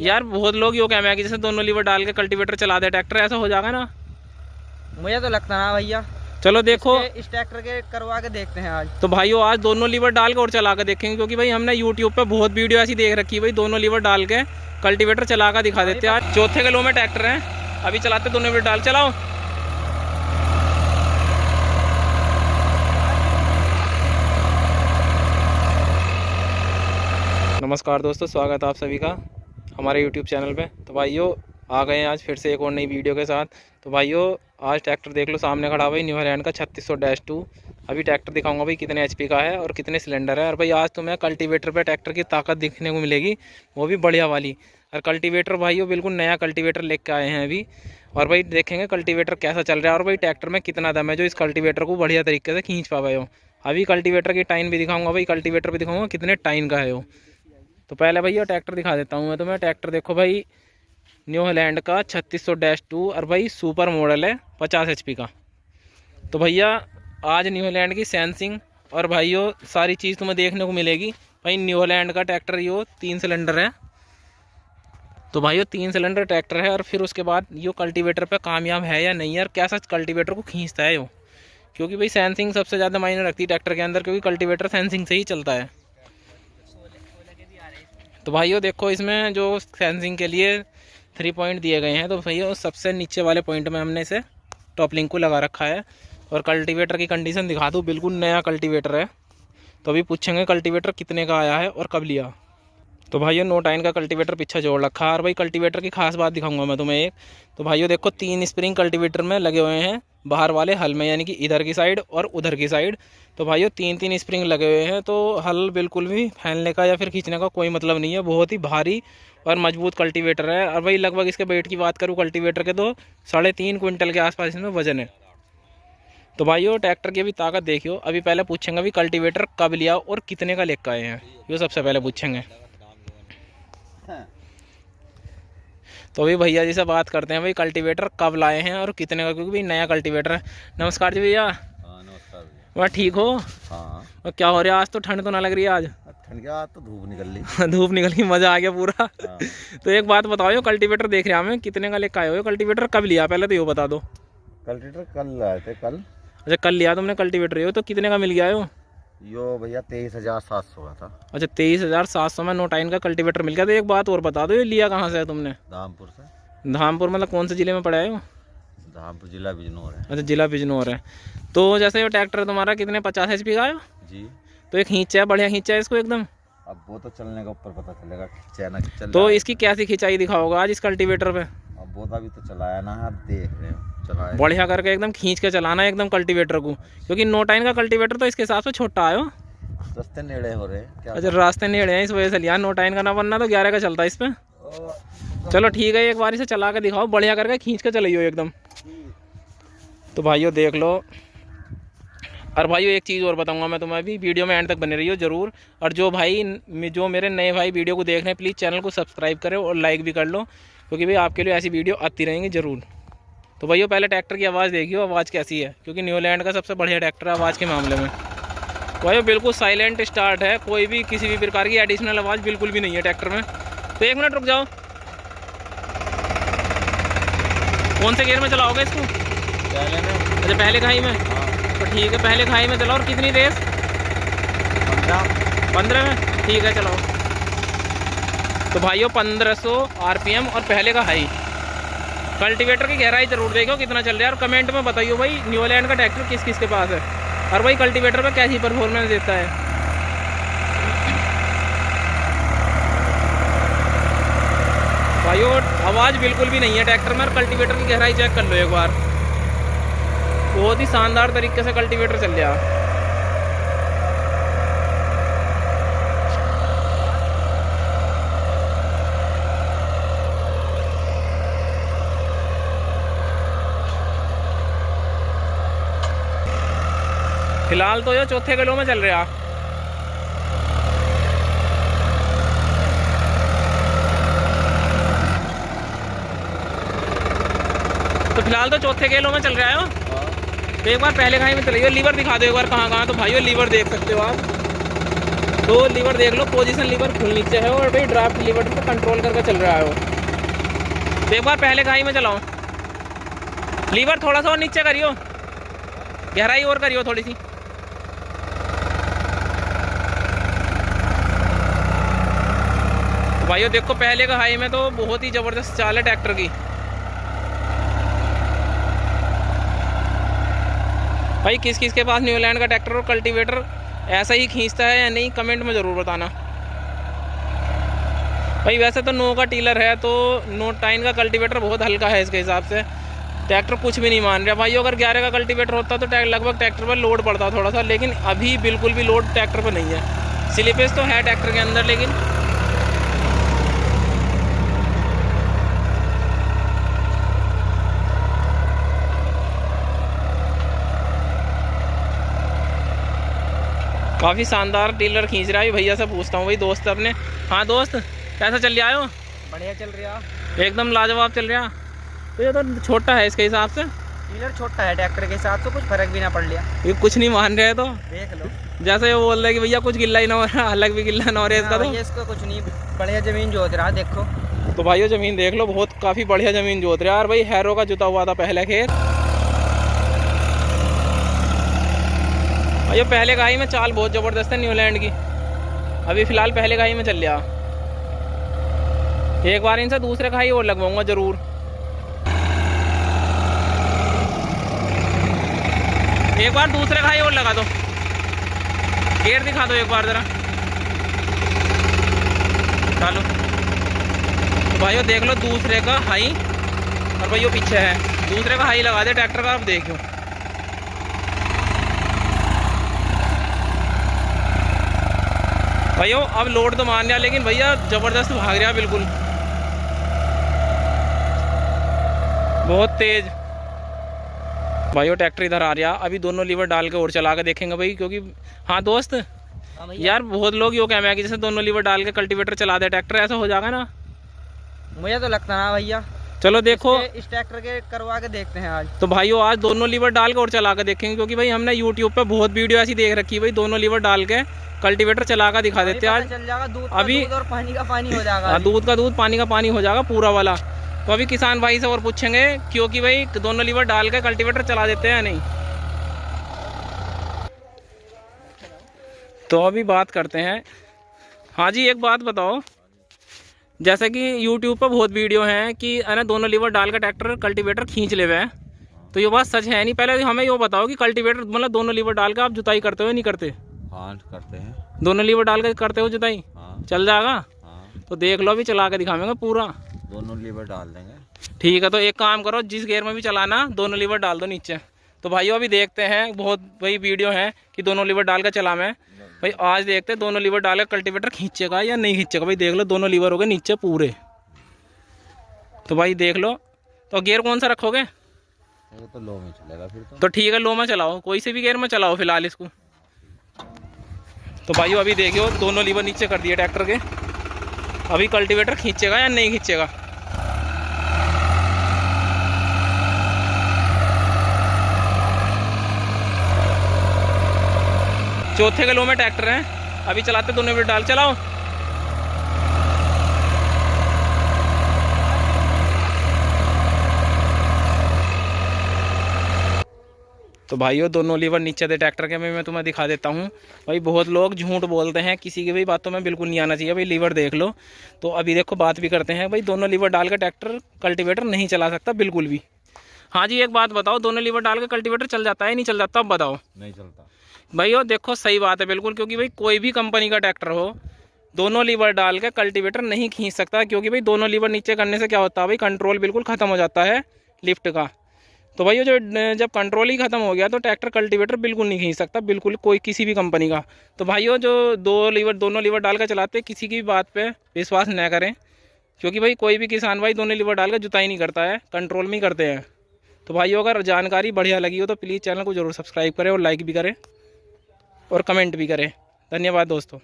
यार बहुत लोग यो कहते हैं कि जैसे दोनों लीवर डाल के कल्टीवेटर चला दे ट्रैक्टर, ऐसा हो जाएगा ना? मुझे तो लगता ना भैया। चलो देखो इस ट्रैक्टर के करवा के देखते हैं आज। तो भाइयों आज दोनों लीवर डाल के और चला के देखेंगे, क्योंकि भाई हमने यूट्यूब पे बहुत वीडियो ऐसी देख रखी है भाई दोनों लीवर डाल के कल्टीवेटर चला कर दिखा देते हैं। आज चौथे किलो में ट्रैक्टर है, अभी चलाते दोनों लीवर डाल। चलाओ। नमस्कार दोस्तों, स्वागत है आप सभी का हमारे यूट्यूब चैनल पे। तो भाइयों आ गए हैं आज फिर से एक और नई वीडियो के साथ। तो भाइयों आज ट्रैक्टर देख लो सामने खड़ा भाई न्यू हॉलैंड का 3600-2। अभी ट्रैक्टर दिखाऊंगा भाई कितने एचपी का है और कितने सिलेंडर है। और भाई आज तुम्हें कल्टीवेटर पे ट्रैक्टर की ताकत दिखने को मिलेगी, वो भी बढ़िया वाली। और कल्टीवेटर भाइयों बिल्कुल नया कल्टीवेटर लेके आए हैं अभी, और भाई देखेंगे कल्टीवेटर कैसा चल रहा है और भाई ट्रैक्टर में कितना दम है जो इस कल्टीवेटर को बढ़िया तरीके से खींच पाए हो। अभी कल्टीवेटर की टाइन भी दिखाऊंगा भाई, कल्टीवेटर भी दिखाऊंगा कितने टाइन का है वो। तो पहले भैया ट्रैक्टर दिखा देता हूँ मैं तुम्हें। ट्रैक्टर देखो भाई न्यू हॉलैंड का 3600-2 और भाई सुपर मॉडल है 50 एचपी का। तो भैया आज न्यू हॉलैंड की सेंसिंग और भाइयों सारी चीज़ तुम्हें देखने को मिलेगी। भाई न्यू हॉलैंड का ट्रैक्टर यो 3 सिलेंडर है। तो भाइयों 3 सिलेंडर ट्रैक्टर है और फिर उसके बाद यो कल्टीवेटर पे कामयाब है या नहीं, यार कैसा कल्टीवेटर को खींचता है यो, क्योंकि भाई सेंसिंग सबसे ज़्यादा मायने रखती है ट्रैक्टर के अंदर, क्योंकि कल्टीवेटर सेंसिंग से ही चलता है। तो भाइयों देखो इसमें जो सेंसिंग के लिए 3 पॉइंट दिए गए हैं, तो भैया सबसे नीचे वाले पॉइंट में हमने इसे टॉप लिंक को लगा रखा है। और कल्टीवेटर की कंडीशन दिखा दूँ, बिल्कुल नया कल्टीवेटर है। तो अभी पूछेंगे कल्टीवेटर कितने का आया है और कब लिया। तो भाइयों 9 टाइन का कल्टीवेटर पीछे जोड़ रखा है। और भाई कल्टीवेटर की खास बात दिखाऊंगा मैं तुम्हें एक। तो भाइयों देखो 3 स्प्रिंग कल्टीवेटर में लगे हुए हैं बाहर वाले हल में, यानी कि इधर की साइड और उधर की साइड। तो भाइयों 3 स्प्रिंग लगे हुए हैं, तो हल बिल्कुल भी फैलने का या फिर खींचने का कोई मतलब नहीं है। बहुत ही भारी और मजबूत कल्टीवेटर है। और भाई लगभग इसके वेट की बात करूँ कल्टीवेटर के, तो 3.5 क्विंटल के आसपास इसमें वजन है। तो भाइयों ट्रैक्टर की भी ताकत देखियो। अभी पहले पूछेंगे अभी कल्टीवेटर कब लिया और कितने का लेकर आए हैं, ये सबसे पहले पूछेंगे। तो अभी भैया जी से बात करते हैं भाई कल्टीवेटर कब लाए हैं और कितने का, क्योंकि भाई नया कल्टीवेटर है। नमस्कार जी भैया। नमस्कार। वह ठीक हो? हाँ। और क्या हो रहा है आज? तो ठंड तो ना लग रही है आज? ठंड क्या, आज तो धूप निकल ली। धूप निकल गई, मजा आ गया पूरा। हाँ। तो एक बात बताओ, ये कल्टीवेटर देख रहे हैं हमें, कितने का लेकर आए हो? कल्टीवेटर कब लिया पहले तो ये बता दो। कल्टीवेटर कल लाए थे, कल। अच्छा कल लिया तुमने कल्टीवेटर, ये तो कितने का मिल गया है? यो भैया 23,700 का था। अच्छा 23,700 में 9 टाइन का कल्टीवेटर मिल गया। तो एक बात और बता दो, ये लिया कहाँ से है तुमने? धामपुर से। धामपुर मतलब कौन से जिले में पड़ा है वो? धामपुर जिला बिजनौर है। अच्छा जिला बिजनौर है। तो जैसे ये ट्रैक्टर तुम्हारा कितने 50 एचपी का है जी। तो एक खींचा है, बढ़िया खींचा है इसको एकदम। अब वो तो चलने का ऊपर पता चलेगा, खींचा ना खींचा। तो इसकी कैसी खिंचाई दिखाओगे आज इस कल्टीवेटर पे? अब वो अभी तो चलाया ना है, अब देख रहे हो चलाया। बढ़िया करके एकदम खींच के चलाना है एकदम कल्टीवेटर को, क्योंकि 9 टाइन का कल्टीवेटर तो इसके हिसाब से छोटा है। रास्ते नेड़े हो रहे क्या? अच्छा रास्ते नेड़े हैं इस वजह से लिया। 9 टाइन का ना बनना तो 11 का चलता है इस पे। चलो ठीक है, एक बार इसे चला के दिखाओ, बढ़िया करके खींच के चलाइयो एकदम। तो भाइयों देख लो। और भाइयों एक चीज़ और बताऊंगा मैं तुम्हें, अभी वीडियो में एंड तक बने रहियो जरूर। और जो मेरे नए भाई वीडियो को देख रहे हैं प्लीज़ चैनल को सब्सक्राइब करें और लाइक भी कर लो, क्योंकि भाई आपके लिए ऐसी वीडियो आती रहेंगी ज़रूर। तो भाइयों पहले ट्रैक्टर की आवाज़ देखियो, आवाज़ कैसी है, क्योंकि न्यू हॉलैंड का सबसे बढ़िया ट्रैक्टर है आवाज़ के मामले में। भाइयों बिल्कुल साइलेंट स्टार्ट है, कोई भी किसी भी प्रकार की एडिशनल आवाज़ बिल्कुल भी नहीं है ट्रैक्टर में। तो 1 मिनट रुक जाओ। कौन से गियर में चलाओगे इसको? पहले में। अच्छा पहले खाई में। तो ठीक है पहले खाई में चलाओ। और कितनी तेज? 15 में। ठीक है चलाओ। तो भाइयों 1500 RPM और पहले का हाई। कल्टीवेटर की गहराई जरूर देखो कितना चल रहा है, और कमेंट में बताइए भाई न्यू हॉलैंड का ट्रैक्टर किस किस के पास है और भाई कल्टीवेटर पे कैसी परफॉर्मेंस देता है। भाइयों आवाज़ बिल्कुल भी नहीं है ट्रैक्टर में, और कल्टीवेटर की गहराई चेक कर लो एक बार, बहुत ही शानदार तरीके से कल्टीवेटर चल रहा। फिलहाल तो ये 4थे किलो में चल रहा। तो फिलहाल तो 4थे किलो में चल रहा है वो। तो एक बार पहले खाई में चलाइए, लीवर दिखा दो एक बार कहाँ कहाँ। तो भाइयों लीवर देख सकते हो आप, तो लीवर देख लो, पोजीशन लीवर फुल नीचे है और भाई ड्राफ्ट लीवर पे कंट्रोल करके चल रहा है वो। तो एक बार पहले घाई में चलाओ, लीवर थोड़ा सा और नीचे करियो, गहराई और करियो थोड़ी सी। तो भाइयों देखो पहले का हाई में तो बहुत ही ज़बरदस्त चाल है ट्रैक्टर की। भाई किस किस के पास न्यूलैंड का ट्रैक्टर और कल्टीवेटर ऐसा ही खींचता है या नहीं, कमेंट में ज़रूर बताना। भाई वैसे तो 9 का टीलर है, तो 9 का कल्टीवेटर बहुत हल्का है इसके हिसाब से, ट्रैक्टर कुछ भी नहीं मान रहा। भाई अगर 11 का कल्टीवेटर होता तो लगभग ट्रैक्टर पर लोड पड़ता थोड़ा सा, लेकिन अभी बिल्कुल भी लोड ट्रैक्टर पर नहीं है। स्लिपेज तो है ट्रैक्टर के अंदर, लेकिन काफ़ी शानदार टीलर खींच रहा है। भैया से पूछता हूँ भाई दोस्त अपने। हाँ दोस्त, कैसा चल रहा हो? बढ़िया चल रहा, एकदम लाजवाब चल रहा। तो ये तो छोटा है इसके हिसाब से, टीलर छोटा है ट्रैक्टर के हिसाब से, कुछ फर्क भी ना पड़ लिया। ये कुछ नहीं मान रहे तो देख लो, जैसे वो बोल रहे कि भैया कुछ गिल्ला ही ना हो रहा, अलग भी गिल्ला ना हो रहा है इसका। तो इसको कुछ नहीं, बढ़िया जमीन जोत रहा देखो। तो भाइयों ज़मीन देख लो, बहुत काफ़ी बढ़िया ज़मीन जोत रहा है यार। भाई हैरो का जुता हुआ था पहले खेत। भाइयों पहले घाई में चाल बहुत ज़बरदस्त है न्यूलैंड की, अभी फ़िलहाल पहले घाई में चल रहा। एक बार इनसे दूसरे घाई और लगवाऊंगा ज़रूर। एक बार दूसरे घाई और लगा दो, गेयर दिखा दो एक बार ज़रा, चलो। तो भाइयों देख लो दूसरे का हाई, और भाइयों पीछे है दूसरे का हाई लगा दे ट्रैक्टर का। अब देखो भाइयों, अब लोड तो मान लिया, लेकिन भैया ज़बरदस्त भाग रहा बिल्कुल, बहुत तेज। भाइयों ट्रैक्टर इधर आ रहा, अभी दोनों लीवर डाल के और चला के देखेंगे भाई, क्योंकि हाँ दोस्त यार बहुत लोग यो कह रहे हैं कि जैसे दोनों लीवर डाल के कल्टीवेटर चला दे ट्रैक्टर, ऐसा हो जाएगा ना? मुझे तो लगता ना भैया। चलो देखो इस ट्रैक्टर के करवा के देखते हैं आज। तो भाइयों आज दोनों लीवर डाल के और चला के देखेंगे, क्योंकि भाई हमने यूट्यूब पे बहुत वीडियो ऐसी देख रखी है भाई, दोनों लीवर डाल के कल्टीवेटर चला कर दिखा देते हैं आज। चल जाएगा दूध अभी दूध और पानी का पानी हो जाएगा। दूध का दूध पानी का पानी हो जाएगा पूरा वाला। तो अभी किसान भाई से और पूछेंगे, क्योंकि भाई दोनों लीवर डाल के कल्टीवेटर चला देते हैं या नहीं। तो अभी बात करते हैं। हाँ जी एक बात बताओ, जैसे कि YouTube पर बहुत वीडियो हैं कि है ना दोनों लीवर डाल के ट्रैक्टर कल्टीवेटर खींच ले हुए, तो ये बात सच है नहीं? पहले हमें ये बताओ कि कल्टीवेटर मतलब दोनों लीवर डाल के आप जुताई करते हो नहीं करते? हाँ करते हैं, दोनों लीवर डाल के करते हो जुताई? हाँ। चल जाएगा? हाँ। तो देख लो अभी चला के दिखाएंगे पूरा। दोनों लीवर डाल देंगे। ठीक है, तो एक काम करो, जिस गेयर में भी चलाना दोनों लीवर डाल दो नीचे। तो भाइयों अभी देखते हैं, बहुत भाई वीडियो है कि दोनों लीवर डाल कर चला मैं भाई। आज देखते हैं दोनों लीवर डाल कर कल्टीवेटर खींचेगा या नहीं खींचेगा। भाई देख लो दोनों लीवर हो गए नीचे पूरे। तो भाई देख लो, तो गियर कौन सा रखोगे? ये तो लो में चलेगा फिर तो ठीक है लो में चलाओ, कोई से भी गियर में चलाओ फिलहाल इसको। तो भाइयों अभी देखियो दोनों लीवर नीचे कर दिए ट्रैक्टर के, अभी कल्टीवेटर खींचेगा या नहीं खींचेगा। चौथे के लो में ट्रैक्टर है, अभी चलाते दोनों लीवर डाल, चलाओ। तो भाइयों दोनों लीवर नीचे थे ट्रैक्टर के, मैं तुम्हें दिखा देता हूँ। भाई बहुत लोग झूठ बोलते हैं, किसी की भी बातों में बिल्कुल नहीं आना चाहिए। भाई लीवर देख लो। तो अभी देखो बात भी करते हैं। भाई दोनों लीवर डाल के ट्रैक्टर कल्टीवेटर नहीं चला सकता बिल्कुल भी। हाँ जी एक बात बताओ, दोनों लीवर डाल के कल्टीवेटर चल जाता है नहीं चल जाता? अब बताओ। नहीं चलता भाइयों देखो सही बात है बिल्कुल, क्योंकि भाई कोई भी कंपनी का ट्रैक्टर हो, दोनों लीवर डाल के कल्टीवेटर नहीं खींच सकता। क्योंकि भाई दोनों लीवर नीचे करने से क्या होता है भाई, कंट्रोल बिल्कुल ख़त्म हो जाता है लिफ्ट का। तो भाई जब कंट्रोल ही ख़त्म हो गया तो ट्रैक्टर कल्टीवेटर बिल्कुल नहीं खींच सकता, बिल्कुल कोई किसी भी कंपनी का। तो भाइयों जो दोनों लीवर डाल कर चलाते हैं, किसी की भी बात पे विश्वास न करें, क्योंकि भाई कोई भी किसान भाई दोनों लीवर डाल कर जुताई नहीं करता है, कंट्रोल में ही करते हैं। तो भाइयों अगर जानकारी बढ़िया लगी हो तो प्लीज़ चैनल को ज़रूर सब्सक्राइब करें और लाइक भी करें और कमेंट भी करें। धन्यवाद दोस्तों।